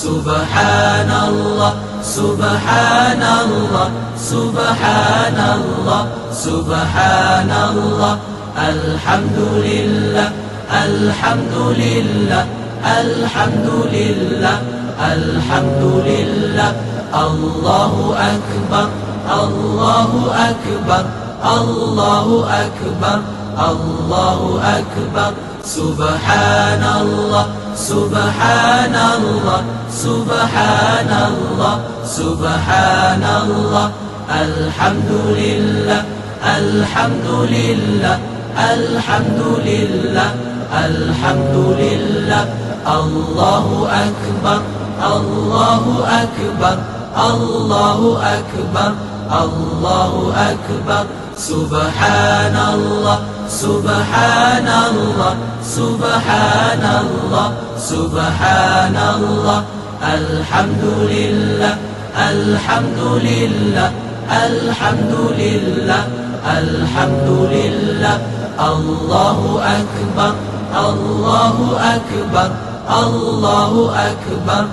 سبحان الله سبحان الله سبحان الله سبحان الله الحمد لله الحمد لله الحمد لله الحمد لله الله أكبر الله أكبر الله أكبر الله أكبر سبحان الله سبحان الله سبحان الله سبحان الله الحمد لله الحمد لله الحمد لله الحمد لله الله أكبر الله أكبر الله أكبر الله أكبر سبحان الله سبحان الله سبحان الله سبحان الله الحمد لله الحمد لله الحمد لله الحمد لله الله أكبر الله أكبر الله أكبر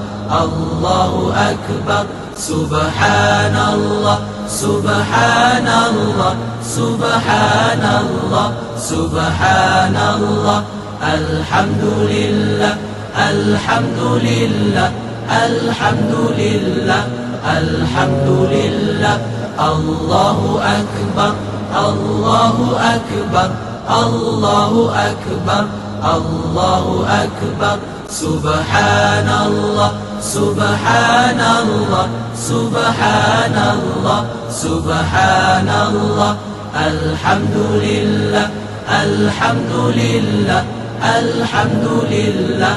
الله أكبر سبحان الله سبحان الله سبحان الله سبحان الله الحمد لله الحمد لله الحمد لله الحمد لله الله أكبر الله أكبر الله أكبر الله أكبر سبحان الله سبحان الله سبحان الله سبحان الله الحمد لله الحمد لله الحمد لله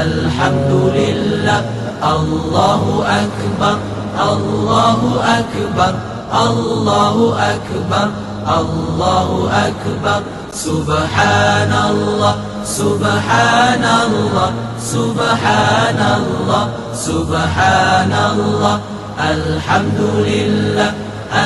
الحمد لله الله أكبر الله أكبر الله أكبر الله أكبر سبحان الله سبحان الله سبحان الله سبحان الله الحمد لله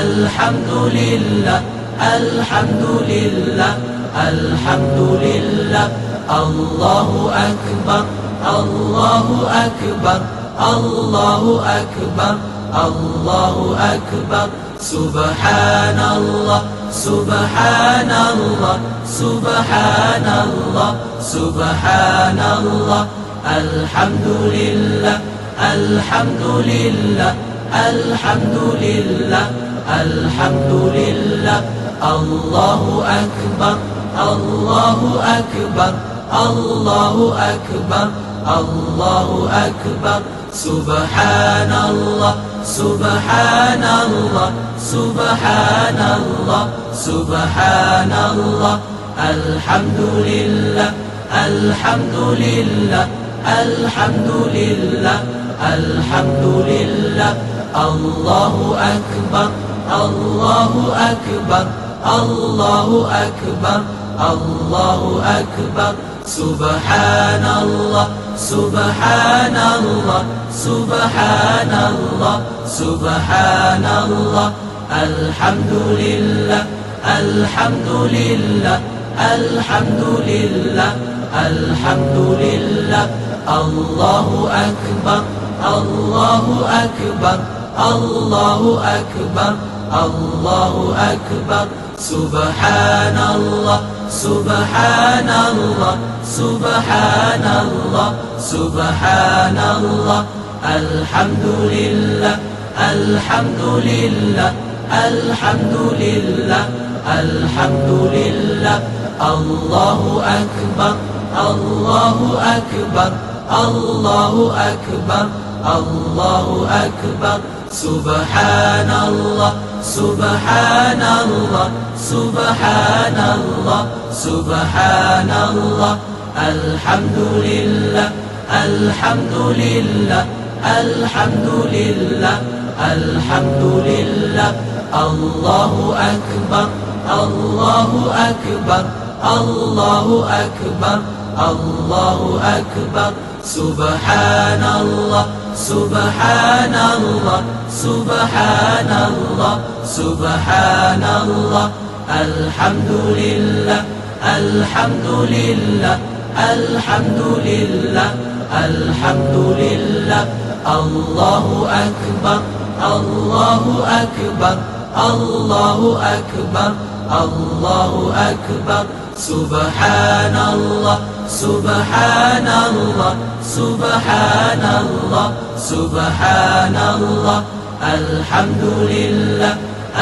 الحمد لله الحمد لله الحمد لله الله أكبر الله أكبر الله أكبر الله أكبر سبحان الله سبحان الله سبحان الله سبحان الله الحمد لله الحمد لله الحمد لله الحمد لله الله أكبر الله أكبر الله أكبر الله أكبر سبحان الله سبحان الله سبحان الله سبحان الله الحمد لله الحمد لله الحمد لله الحمد لله الله أكبر الله أكبر الله أكبر الله أكبر سبحان الله سبحان الله سبحان الله سبحان الله الحمد لله الحمد لله الحمد لله الحمد لله الله أكبر الله أكبر الله أكبر الله أكبر سبحان الله سبحان الله سبحان الله سبحان الله الحمد لله الحمد لله الحمد لله الحمد لله الله أكبر الله أكبر الله أكبر الله أكبر سبحان الله سبحان الله سبحان الله سبحان الله الحمد لله الحمد لله الحمد لله الحمد لله الله أكبر الله أكبر الله أكبر الله أكبر سبحان الله سبحان الله سبحان الله سبحان الله الحمد لله الحمد لله الحمد لله الحمد لله الله أكبر الله أكبر الله أكبر الله أكبر سبحان الله سبحان الله سبحان الله سبحان الله الحمد لله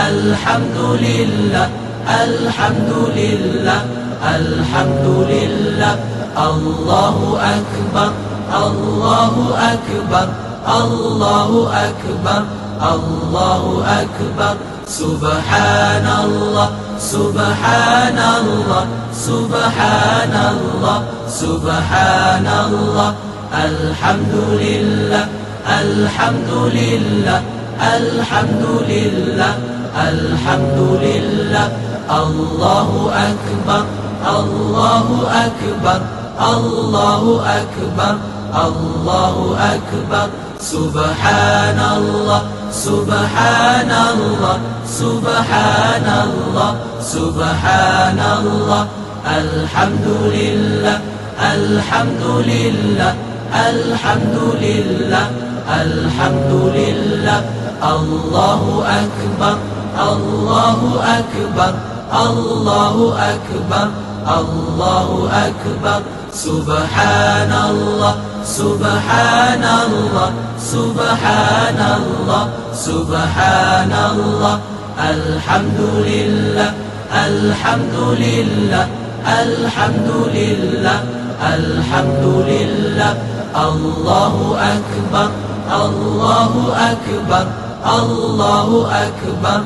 الحمد لله الحمد لله الحمد لله الله أكبر الله أكبر الله أكبر الله أكبر سبحان الله سبحان الله سبحان الله سبحان الله الحمد لله الحمد لله الحمد لله الحمد لله الله أكبر الله أكبر الله أكبر الله أكبر سبحان الله سبحان الله سبحان الله سبحان الله الحمد لله الحمد لله الحمد لله الحمد لله الله أكبر الله أكبر الله أكبر الله أكبر سبحان الله سبحان الله سبحان الله سبحان الله الحمد لله الحمد لله الحمد لله الحمد لله الله أكبر الله أكبر الله أكبر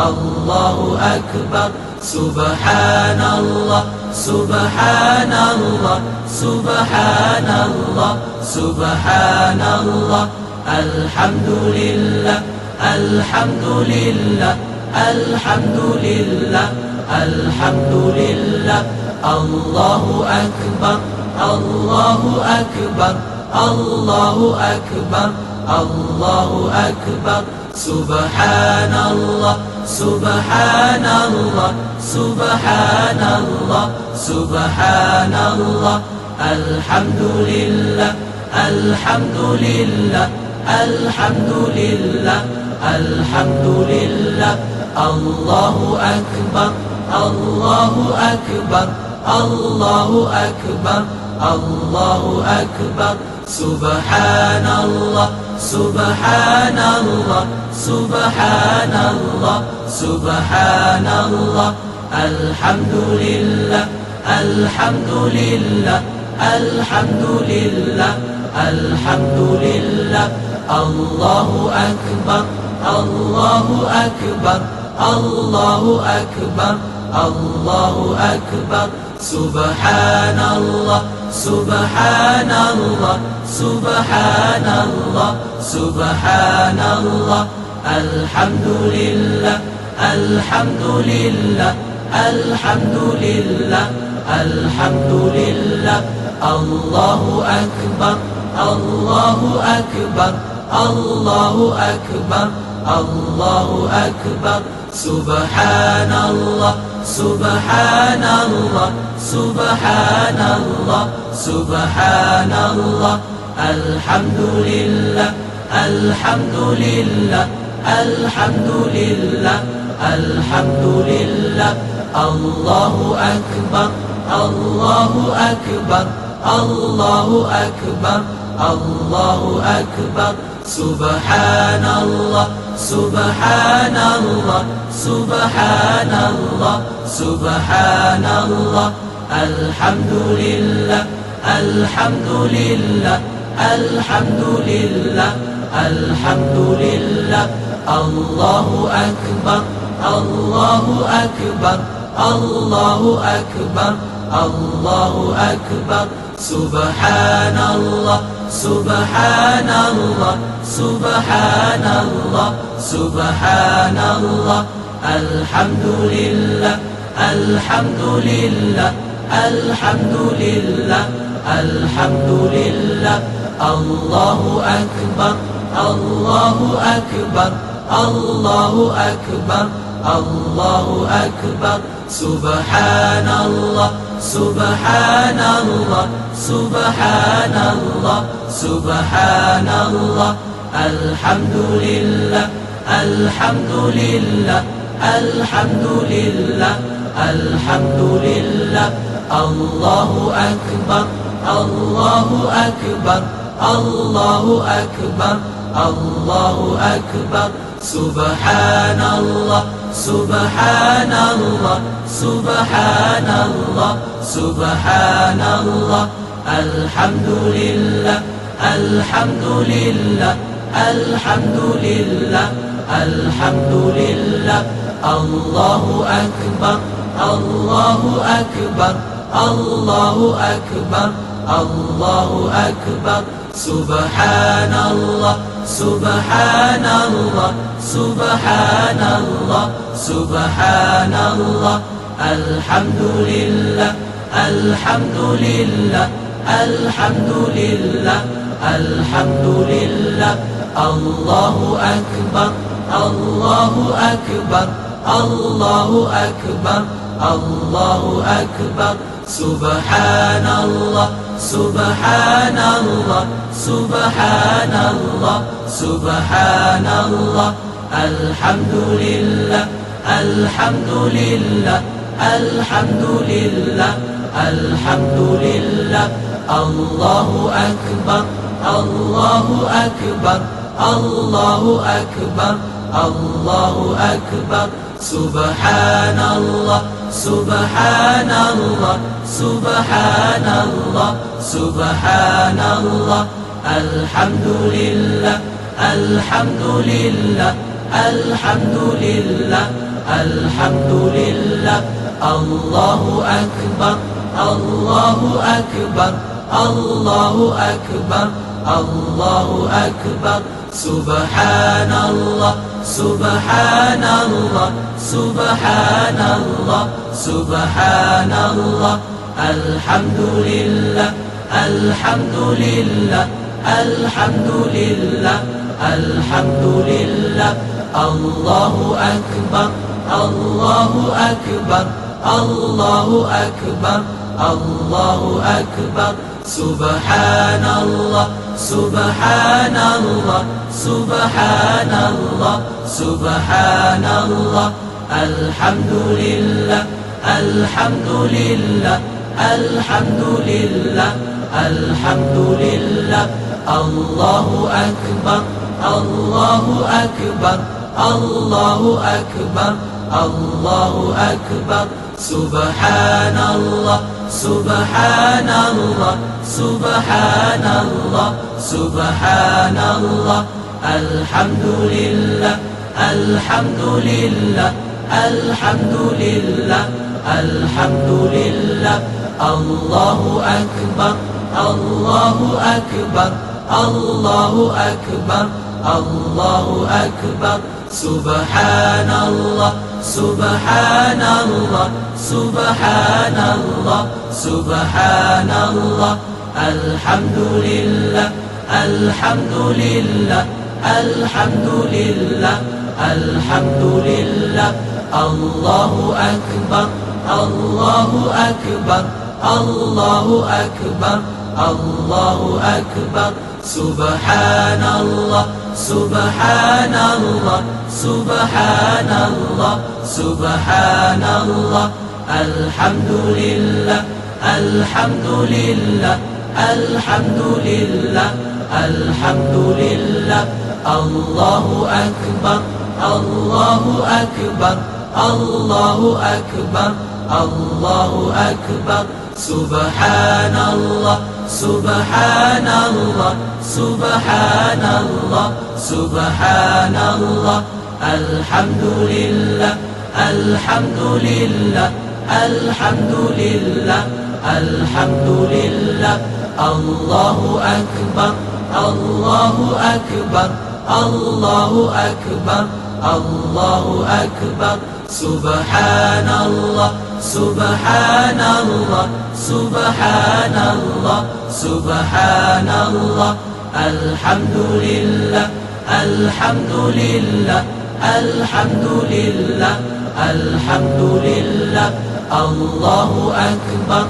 الله أكبر سبحان الله سبحان الله سبحان الله سبحان الله الحمد لله الحمد لله الحمد لله الحمد لله الله أكبر الله أكبر الله أكبر الله أكبر سبحان الله سبحان الله سبحان الله سبحان الله الحمد لله الحمد لله الحمد لله الحمد لله الله أكبر الله أكبر الله أكبر الله أكبر سبحان الله سبحان الله سبحان الله سبحان الله الحمد لله الحمد لله الحمد لله الحمد لله الله أكبر الله أكبر الله أكبر الله أكبر سبحان الله سبحان الله سبحان الله سبحان الله الحمد لله الحمد لله الحمد لله الحمد لله الله أكبر الله أكبر الله أكبر الله أكبر سبحان الله سبحان الله سبحان الله سبحان الله الحمد لله الحمد لله الحمد لله الحمد لله الله أكبر الله أكبر الله أكبر الله أكبر سبحان الله سبحان الله سبحان الله سبحان الله الحمد لله الحمد لله الحمد لله الحمد لله الله أكبر الله أكبر الله أكبر الله أكبر سبحان الله سبحان الله سبحان الله سبحان الله الحمد لله الحمد لله الحمد لله الحمد لله الله أكبر الله أكبر الله أكبر الله أكبر سبحان الله سبحان الله سبحان الله سبحان الله الحمد لله الحمد لله الحمد لله الحمد لله الله أكبر الله أكبر الله أكبر الله أكبر سبحان الله سبحان الله سبحان الله سبحان الله الحمد لله الحمد لله الحمد لله الحمد لله الله أكبر الله أكبر الله أكبر الله أكبر سبحان الله سبحان الله سبحان الله سبحان الله الحمد لله الحمد لله الحمد لله الحمد لله الله أكبر الله أكبر الله أكبر الله أكبر سبحان الله سبحان الله سبحان الله سبحان الله الحمد لله الحمد لله الحمد لله الحمد لله الله أكبر الله أكبر الله أكبر الله أكبر سبحان الله سبحان الله سبحان الله سبحان الله الحمد لله الحمد لله الحمد لله الحمد لله الله أكبر الله أكبر الله أكبر الله أكبر سبحان الله سبحان الله سبحان الله سبحان الله الحمد لله الحمد لله الحمد لله الحمد لله الله أكبر الله أكبر الله أكبر الله أكبر سبحان الله سبحان الله سبحان الله سبحان الله الحمد لله الحمد لله الحمد لله الحمد لله الله أكبر الله أكبر الله أكبر الله أكبر سبحان الله سبحان الله سبحان الله سبحان الله الحمد لله الحمد لله الحمد لله الحمد لله الله أكبر الله أكبر الله أكبر الله أكبر سبحان الله سبحان الله سبحان الله سبحان الله الحمد لله الحمد لله الحمد لله الحمد لله الله أكبر الله أكبر الله أكبر الله أكبر سبحان الله سبحان الله سبحان الله سبحان الله الحمد لله الحمد لله الحمد لله الحمد لله الله أكبر الله أكبر الله أكبر الله أكبر سبحان الله سبحان الله سبحان الله سبحان الله الحمد لله الحمد لله الحمد لله الحمد لله الله أكبر الله أكبر الله أكبر الله أكبر سبحان الله سبحان الله سبحان الله سبحان الله الحمد لله الحمد لله الحمد لله الحمد لله الله أكبر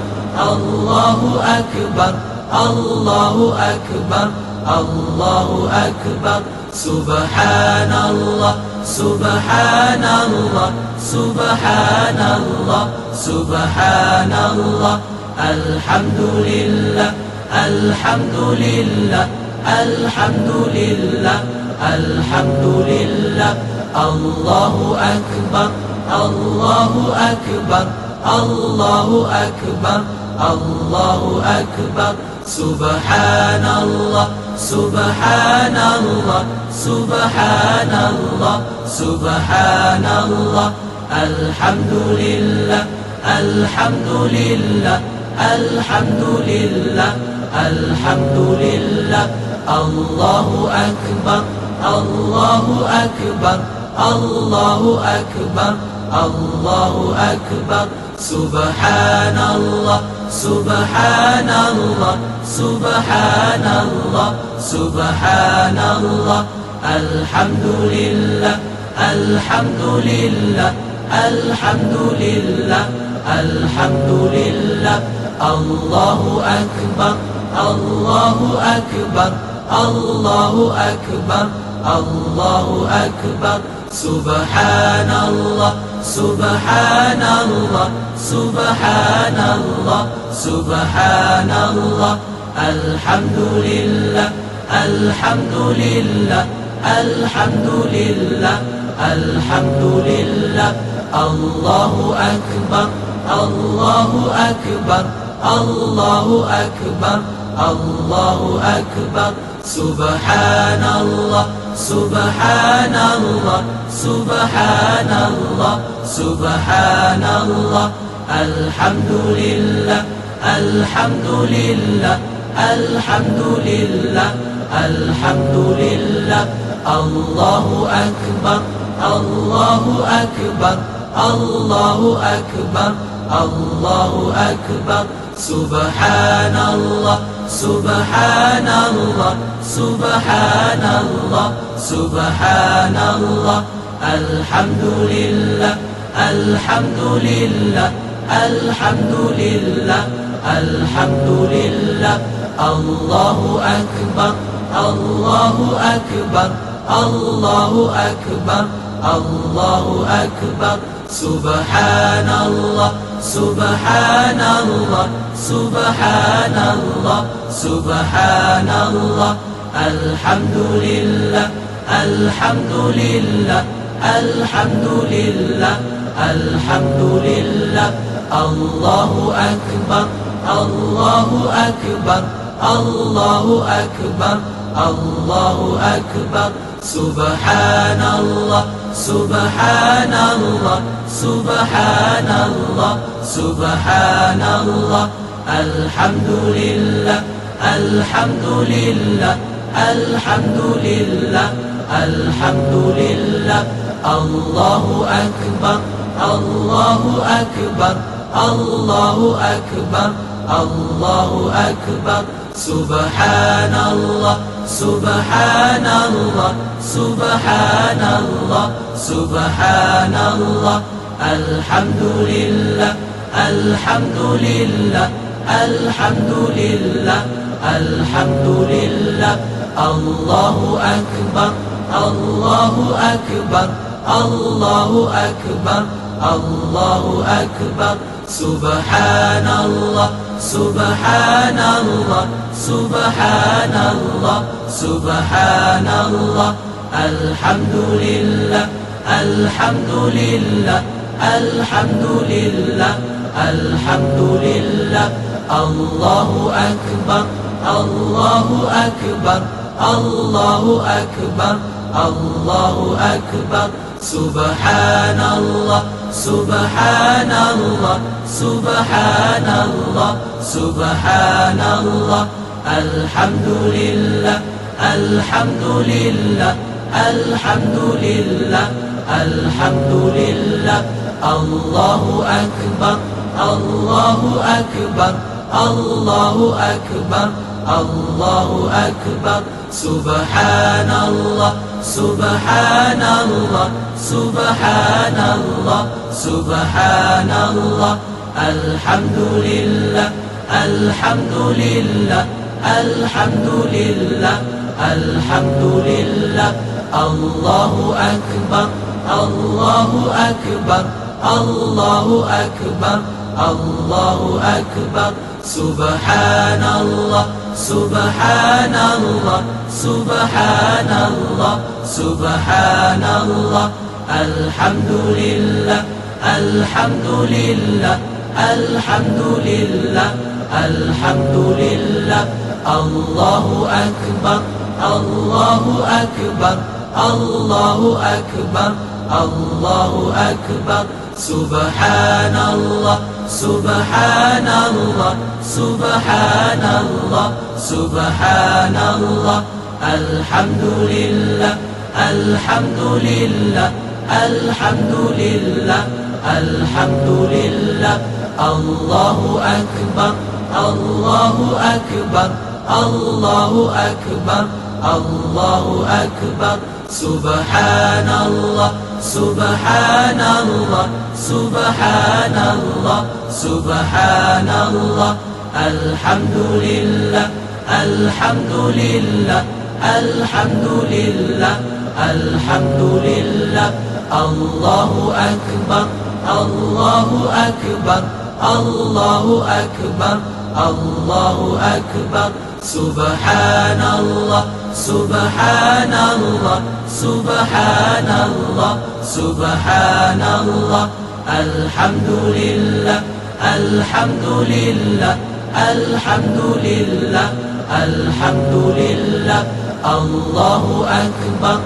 الله أكبر الله أكبر الله أكبر سبحان الله سبحان الله سبحان الله سبحان الله الحمد لله الحمد لله الحمد لله الحمد لله الله أكبر الله أكبر الله أكبر الله أكبر سبحان الله سبحان الله سبحان الله سبحان الله الحمد لله الحمد لله الحمد لله الحمد لله الله أكبر الله أكبر الله أكبر الله أكبر سبحان الله سبحان الله سبحان الله سبحان الله الحمد لله الحمد لله الحمد لله الحمد لله الله أكبر الله أكبر الله أكبر الله أكبر سبحان الله سبحان الله سبحان الله سبحان الله الحمد لله الحمد لله الحمد لله الحمد لله الله أكبر الله أكبر الله أكبر الله أكبر سبحان الله سبحان الله سبحان الله سبحان الله الحمد لله الحمد لله الحمد لله الحمد لله الله أكبر الله أكبر الله أكبر الله أكبر سبحان الله سبحان الله سبحان الله سبحان الله الحمد لله الحمد لله الحمد لله الحمد لله الله أكبر الله أكبر الله أكبر الله أكبر سبحان الله سبحان الله سبحان الله سبحان الله الحمد لله الحمد لله الحمد لله الحمد لله الله أكبر الله أكبر الله أكبر الله أكبر سبحان الله سبحان الله سبحان الله سبحان الله الحمد لله الحمد لله الحمد لله الحمد لله الله أكبر الله أكبر الله أكبر الله أكبر سبحان الله سبحان الله سبحان الله سبحان الله الحمد لله الحمد لله الحمد لله الحمد لله الله أكبر الله أكبر الله أكبر الله أكبر سبحان الله سبحان الله سبحان الله سبحان الله الحمد لله الحمد لله الحمد لله الحمد لله الله أكبر الله أكبر الله أكبر الله أكبر سبحان الله سبحان الله سبحان الله سبحان الله الحمد لله الحمد لله الحمد لله الحمد لله الله أكبر الله أكبر الله أكبر الله أكبر سبحان الله سبحان الله سبحان الله سبحان الله الحمد لله الحمد لله الحمد لله الحمد لله الله أكبر الله أكبر الله أكبر الله أكبر سبحان الله سبحان الله سبحان الله سبحان الله الحمد لله الحمد لله الحمد لله الحمد لله الله أكبر الله أكبر الله أكبر الله أكبر سبحان الله سبحان الله سبحان الله سبحان الله الحمد لله الحمد لله الحمد لله الحمد لله الله أكبر الله أكبر الله أكبر الله أكبر سبحان الله سبحان الله سبحان الله سبحان الله الحمد لله الحمد لله الحمد لله الحمد لله الله أكبر الله أكبر الله أكبر الله أكبر سبحان الله سبحان الله سبحان الله سبحان الله الحمد لله الحمد لله الحمد لله الحمد لله الله أكبر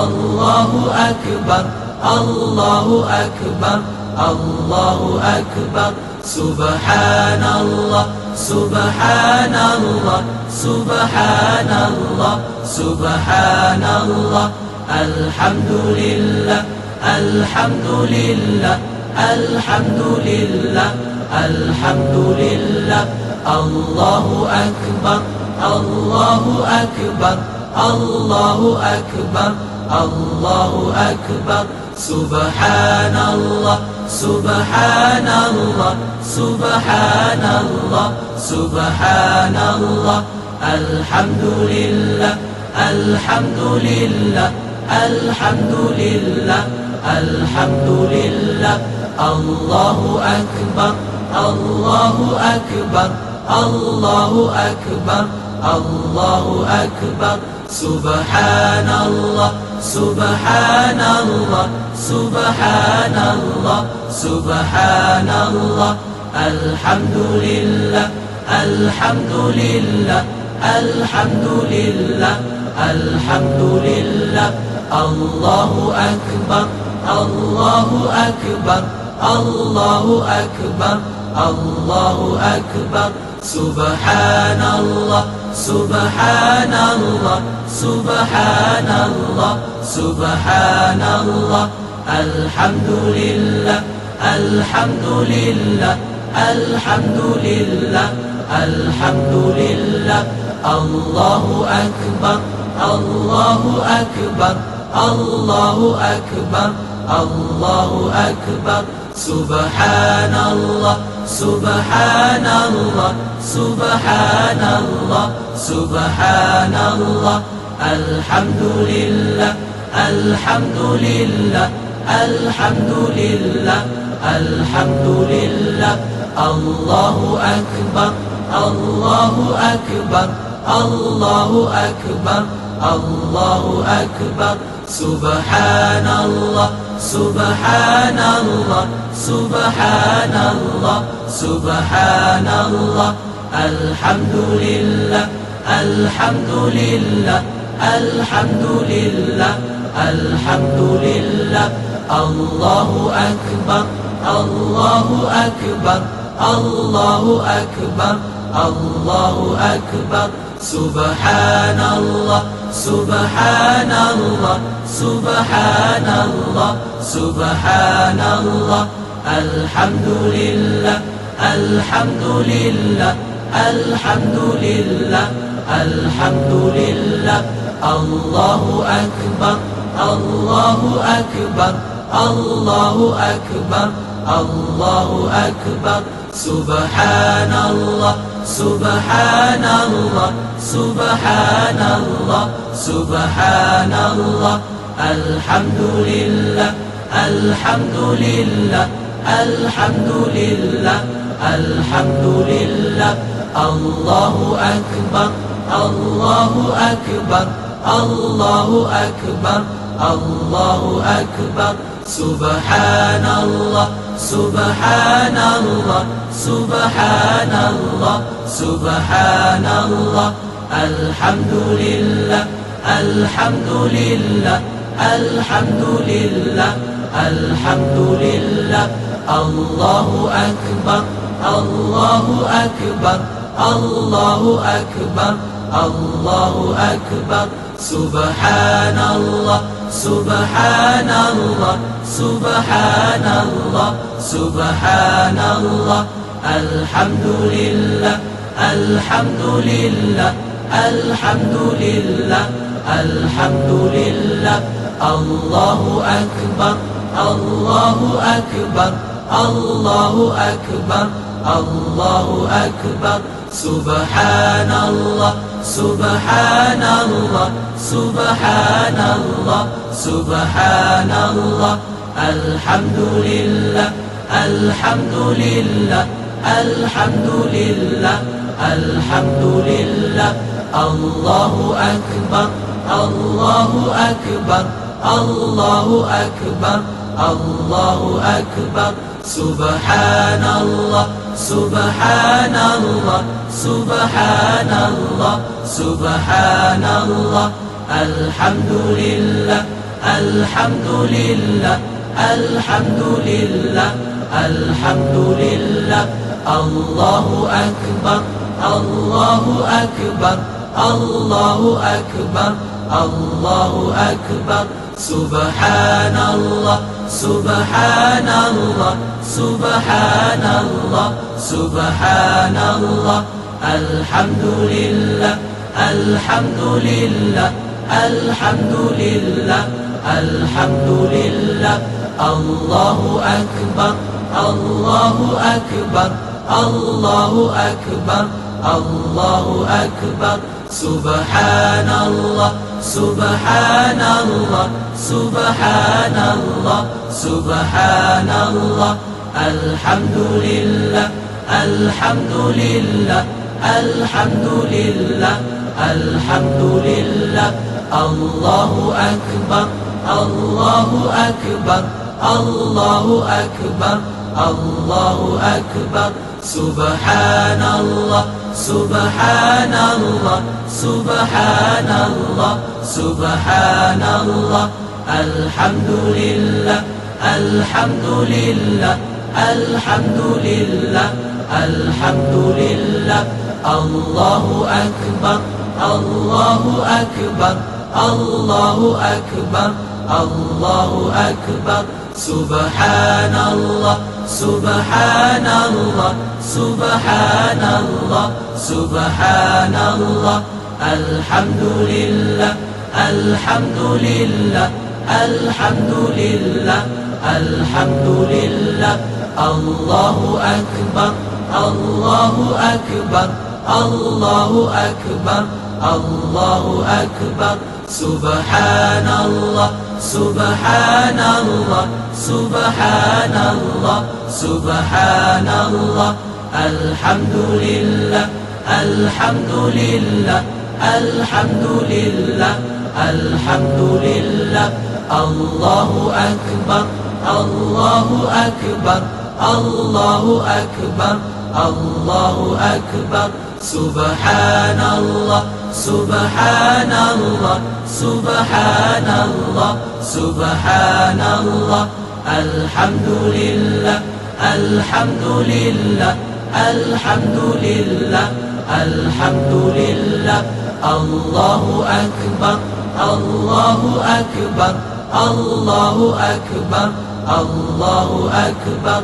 الله أكبر الله أكبر الله أكبر سبحان الله سبحان الله سبحان الله سبحان الله الحمد لله الحمد لله الحمد لله الحمد لله الله أكبر الله أكبر الله أكبر الله أكبر سبحان الله سبحان الله سبحان الله سبحان الله الحمد لله الحمد لله الحمد لله الحمد لله الله أكبر الله أكبر الله أكبر الله أكبر سبحان الله سبحان الله سبحان الله سبحان الله الحمد لله الحمد لله الحمد لله الحمد لله الله أكبر الله أكبر الله أكبر الله أكبر سبحان الله سبحان الله سبحان الله سبحان الله الحمد لله الحمد لله الحمد لله الحمد لله الله أكبر الله أكبر الله أكبر الله أكبر سبحان الله سبحان الله سبحان الله سبحان الله الحمد لله الحمد لله الحمد لله الحمد لله الله أكبر الله أكبر الله أكبر الله أكبر سبحان الله سبحان الله سبحان الله سبحان الله الحمد لله الحمد لله الحمد لله الحمد لله الله أكبر الله أكبر الله أكبر الله أكبر سبحان الله سبحان الله سبحان الله سبحان الله الحمد لله الحمد لله الحمد لله الحمد لله الله أكبر الله أكبر الله أكبر الله أكبر. سبحان الله سبحان الله سبحان الله سبحان الله. الحمد لله الحمد لله الحمد لله الحمد لله. الله أكبر الله أكبر الله أكبر الله أكبر. سبحان الله سبحان الله سبحان الله سبحان الله. الحمد لله الحمد لله الحمد لله الحمد لله. الله أكبر الله أكبر الله أكبر الله أكبر. سبحان الله سبحان الله سبحان الله سبحان الله. الحمد لله الحمد لله الحمد لله الحمد لله. الله أكبر الله أكبر الله أكبر الله أكبر. سبحان الله سبحان الله سبحان الله سبحان الله. الحمد لله الحمد لله الحمد لله الحمد لله. الله أكبر الله أكبر الله أكبر الله أكبر. سبحان الله سبحان الله سبحان الله سبحان الله. الحمد لله الحمد لله الحمد لله الحمد لله. الله أكبر الله أكبر الله أكبر الله أكبر. سبحان الله سبحان الله سبحان الله سبحان الله. الحمد لله الحمد لله الحمد لله الحمد لله. الله أكبر الله أكبر الله أكبر الله أكبر. سبحان الله سبحان الله سبحان الله سبحان الله. الحمد لله الحمد لله الحمد لله الحمد لله. الله أكبر الله أكبر الله أكبر الله أكبر. سبحان الله سبحان الله سبحان الله سبحان الله. الحمد لله الحمد لله الحمد لله الحمد لله. الله أكبر الله أكبر الله أكبر الله أكبر. سبحان الله سبحان الله سبحان الله سبحان الله. الحمد لله الحمد لله الحمد لله الحمد لله. الله أكبر الله أكبر الله أكبر الله أكبر. سبحان الله سبحان الله سبحان الله سبحان الله. الحمد لله الحمد لله الحمد لله الحمد لله. الله أكبر الله أكبر الله أكبر الله أكبر. سبحان الله سبحان الله سبحان الله سبحان الله. الحمد لله الحمد لله الحمد لله الحمد لله. الله أكبر الله أكبر الله أكبر الله أكبر.